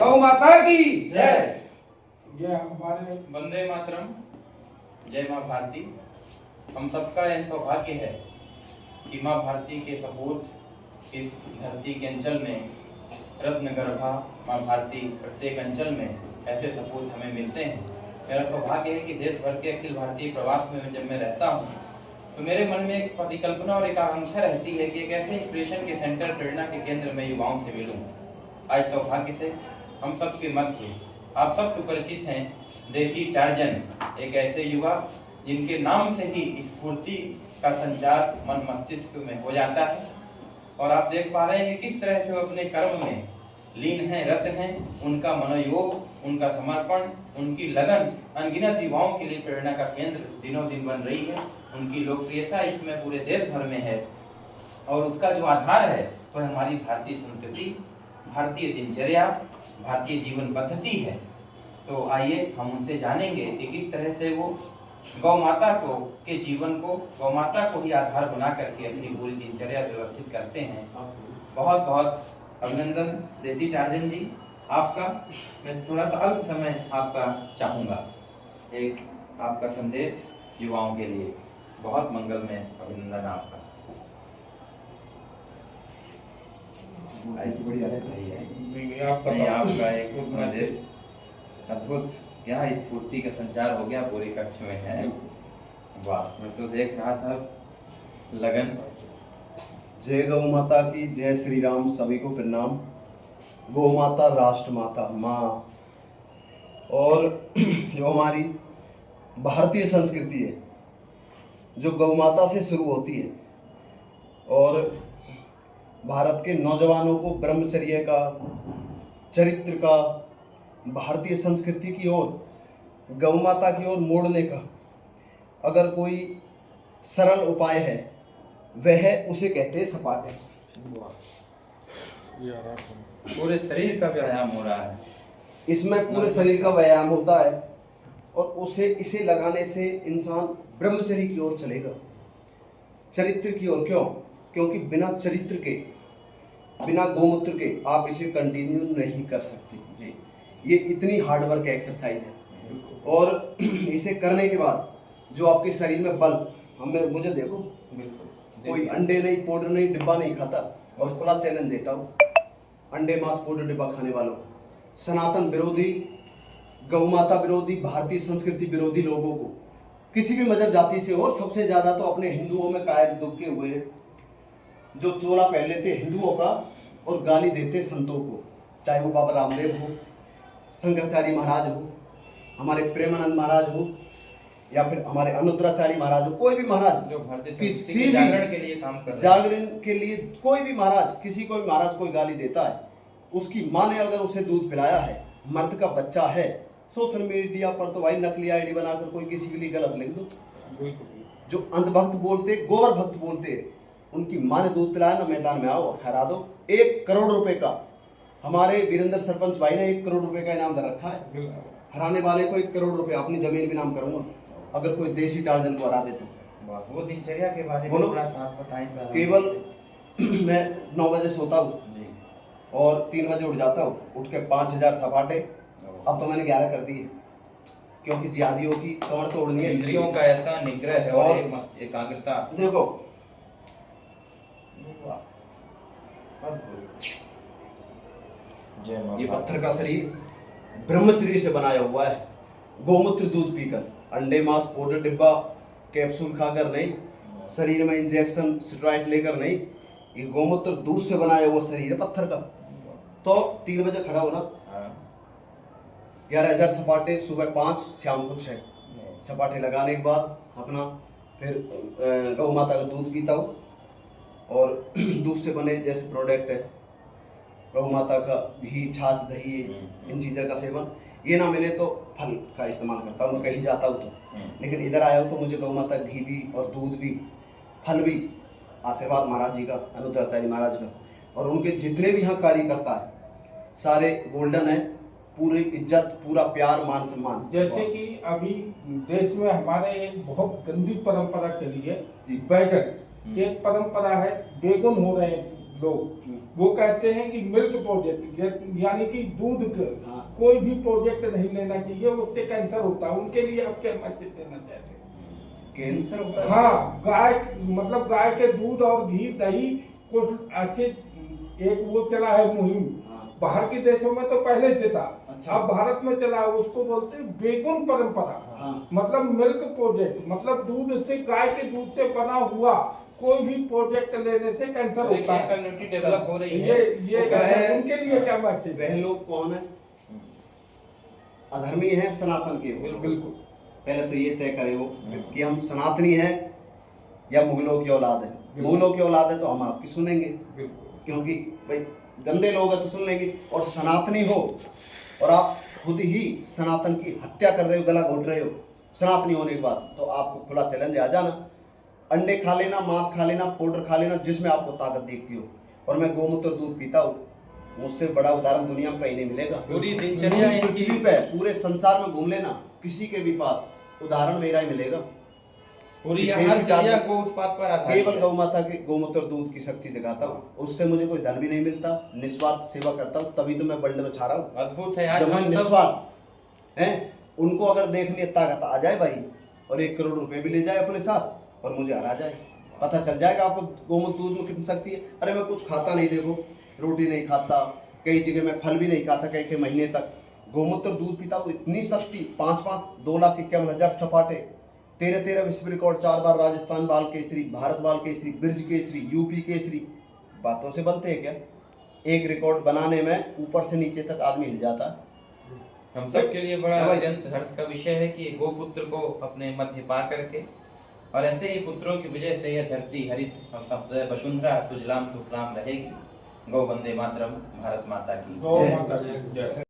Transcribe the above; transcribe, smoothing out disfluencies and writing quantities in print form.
गौ माता की जय। ये हमारे वंदे मातरम। जय माँ भारती। हम सबका यह सौभाग्य है कि माँ भारती के सपूत इस धरती के अंचल में रत्न गर्भा माँ भारती प्रत्येक अंचल में ऐसे सपूत हमें मिलते हैं। मेरा सौभाग्य है कि देश भर के अखिल भारतीय प्रवास में जब मैं रहता हूँ तो मेरे मन में एक परिकल्पना और एक आकांक्षा रहती है कि एक ऐसे इंस्पिरेशन के सेंटर, प्रेरणा के केंद्र में युवाओं से मिलूं। आज सौभाग्य से हम सबके मध्य आप सब सुपरिचित हैं देसी टार्जन, एक ऐसे युवा जिनके नाम से ही स्फूर्ति का संचार मन मस्तिष्क में हो जाता है। और आप देख पा रहे हैं कि किस तरह से वो अपने कर्म में लीन हैं, रत हैं। उनका मनोयोग, उनका समर्पण, उनकी लगन अनगिनत युवाओं के लिए प्रेरणा का केंद्र दिनों दिन बन रही है। उनकी लोकप्रियता इसमें पूरे देश भर में है और उसका जो आधार है वह हमारी भारतीय संस्कृति, भारतीय दिनचर्या, भारतीय जीवन पद्धति है। तो आइए हम उनसे जानेंगे कि किस तरह से वो गौ माता को के जीवन को, गौ माता को ही आधार बना करके अपनी पूरी दिनचर्या व्यवस्थित करते हैं। बहुत बहुत अभिनंदन देसी टार्जन जी आपका। मैं थोड़ा सा अल्प समय आपका चाहूँगा, एक आपका संदेश युवाओं के लिए। बहुत मंगलमय अभिनंदन आपका। नहीं, आपका एक संदेश अद्भुत, क्या स्फूर्ति का संचार हो गया पूरी कक्ष में है। वाह, मैं तो देख रहा था लगन। जय गौ माता की जय। श्री राम। सभी को प्रणाम। गौ माता राष्ट्र माता माँ, और जो हमारी भारतीय संस्कृति है जो गौ माता से शुरू होती है और भारत के नौजवानों को ब्रह्मचर्य का, चरित्र का, भारतीय संस्कृति की ओर, गौ माता की ओर मोड़ने का अगर कोई सरल उपाय है वह उसे कहते हैं सपाटे। पूरे शरीर का व्यायाम हो रहा है इसमें, पूरे शरीर का व्यायाम होता है और इसे लगाने से इंसान ब्रह्मचर्य की ओर चलेगा, चरित्र की ओर। क्यों? क्योंकि बिना चरित्र के, बिना गोमूत्र के आप इसे कंटिन्यू नहीं कर सकते। ये इतनी हार्डवर्क एक्सरसाइज है और इसे करने के बाद जो आपके शरीर में बल, मुझे देखो, कोई अंडे नहीं, पाउडर नहीं, डिब्बा नहीं खाता और खुला चैलेंज देता हूँ अंडे, मांस, पाउडर, डिब्बा खाने वालों को, सनातन विरोधी, गौ माता विरोधी, भारतीय संस्कृति विरोधी लोगों को, किसी भी मजहब जाति से, और सबसे ज्यादा तो अपने हिंदुओं में कायर दुबके हुए जो चोला पहन लेते हिंदुओं का और गाली देते संतों को, चाहे वो बाबा रामदेव हो, शंकराचार्य महाराज हो, हमारे प्रेमानंद महाराज हो, या फिर हमारे अनुद्राचार्य महाराज हो, कोई भी महाराज जो भारतीय किसी के भी जागरण के लिए काम कर रहे हैं। जागरण के लिए कोई भी महाराज, किसी को भी महाराज कोई गाली देता है, उसकी माँ ने अगर उसे दूध पिलाया है, मर्द का बच्चा है, सोशल मीडिया पर तो भाई नकली आईडी बनाकर कोई किसी के लिए गलत लिख दो। जो अंधभक्त बोलते, गोबर भक्त बोलते, उनकी माँ ने दूध पिलाया ना, मैदान में आओ, हरा दो। 1 करोड़ रुपए का हमारे वीरेंद्र सरपंच भाई ने 1 करोड़ रुपए का इनाम दे रखा है। हराने वाले को 1 करोड़ रुपए, अपनी जमीन भी नाम करूंगा अगर कोई देसी टार्जन को हरा दे तो। वो दिनचर्या के बारे में बोलो। थोड़ा सा आप बताएं। केवल मैं 9 बजे सोता हूँ और 3 बजे उठ जाता हूँ, उठ के 5000 सपाटे, अब तो मैंने 11 कर दिए क्योंकि जिहादियों की कमर तोड़नी है। इंद्रियों का ऐसा निग्रह है और एकाग्रता। देखो, ये पत्थर का शरीर ब्रह्मचर्य से बनाया हुआ है। गोमूत्र दूध पीकर, अंडे, मांस, पाउडर, डिब्बा, कैप्सूल खाकर नहीं, शरीर में इंजेक्शन, स्टेरॉइड लेकर नहीं, ये गोमूत्र दूध से बनाया हुआ शरीर है पत्थर का। तो 3 बजे खड़ा होना, 11,000 सपाटे, सुबह 5, शाम को 6 सपाटे लगाने के बाद अपना फिर गौ माता का दूध पीता हूँ और दूध से बने जैसे प्रोडक्ट है, गौ माता का घी, छाछ, दही, इन चीज़ों का सेवन। ये ना मिले तो फल का इस्तेमाल करता हूँ, कहीं जाता हूँ तो। लेकिन इधर आया हूँ तो मुझे गौ माता घी भी और दूध भी, फल भी, आशीर्वाद महाराज जी का, अनुद्राचार्य महाराज का, और उनके जितने भी यहाँ कार्य करता है सारे गोल्डन है। पूरी इज्जत, पूरा प्यार, मान सम्मान। जैसे कि अभी देश में हमारे एक बहुत गंदी परंपरा चली है, बैगन। एक परंपरा है, बैगन हो रहे हैं लोग वो कहते हैं कि मिल्क प्रोजेक्ट यानी कि दूध का हाँ। कोई भी प्रोजेक्ट नहीं लेना चाहिए, उससे कैंसर होता है। उनके लिए आप क्या मैसेज देना चाहते हैं? कैंसर होता है? हाँ, गाय के दूध और घी दही कुछ अच्छे, एक वो चला है मुहिम, हाँ। बाहर के देशों में तो पहले से था, अच्छा। अब भारत में चला है, उसको बोलते हैं बेगुन परंपरा। हाँ। मतलब मिल्क प्रोजेक्ट, मतलब दूध से, गाय के दूध से बना हुआ कोई भी प्रोजेक्ट लेने से कैंसर होता है। कम्युनिटी डेवलप हो रही है। ये वह- उनके लिए क्या मैसेज? वह लोग कौन है? अधर्मी है सनातन के? बिल्कुल। पहले तो ये तय करे वो कि हम सनातनी हैं या मुगलों की औलाद है। मुगलों की औलाद है तो हम आपकी सुनेंगे, बिल्कुल। क्योंकि भाई गंदे लोग हैं तो सुन लेंगे। और सनातनी हो और आप खुद ही सनातन की हत्या कर रहे हो, गला घोट रहे हो सनातनी होने के बाद, तो आपको खुला चैलेंज आ जाना। अंडे खा लेना, मांस खा लेना, पाउडर खा लेना, जिसमें आपको ताकत देखती हो। और मैं गोमूत्र दूध पीता हूँ, मुझसे बड़ा उदाहरण दुनिया में कहीं नहीं मिलेगा। पूरी दिनचर्या पूरी इनकी पृथ्वी पे, पूरे संसार में घूम लेना, किसी के भी पास उदाहरण मेरा ही मिलेगा। पूरी देश हर का चर्या को उत्पाद पर आधारित केवल है। गौ माता के गोमूत्र दूध की शक्ति दिखाता हूँ, उससे मुझे कोई धन भी नहीं मिलता, निस्वार्थ सेवा करता हूँ, तभी तो मैं वर्ल्ड में छा रहा हूँ। अद्भुत है। आज जब हम हम सब निस्वार्थ हैं, उनको अगर देखने ताकत आ जाए भाई, और 1 करोड़ रुपए भी ले जाए अपने साथ और मुझे हरा जाए, पता चल जाएगा आपको गोमूत्र दूध में कितनी शक्ति है। अरे मैं कुछ खाता नहीं, देखो रोटी नहीं खाता, कई जगह मैं फल भी नहीं खाता कई कई महीने तक, गोमूत्र दूध पीता हूँ, इतनी शक्ति। 5-5 2,51,000 सपाटे, 13 विश्व रिकॉर्ड, 4 बार राजस्थान बाल केसरी, भारत बाल केसरी, ब्रिज केसरी, यूपी केसरी। बातों से बनते हैं क्या? एक रिकॉर्ड बनाने में ऊपर से नीचे तक आदमी हिल जाता है। हम सब के लिए बड़ा हाँ भाई। अत्यंत हर्ष का विषय है कि गोपुत्र को अपने मध्य पा करके, और ऐसे ही पुत्रों की वजह से यह धरती हरित और सबसे वसुंधरा सुजलाम सुफलाम रहेगी। गौ वंदे मातरम, भारत माता की गौ माता की जय।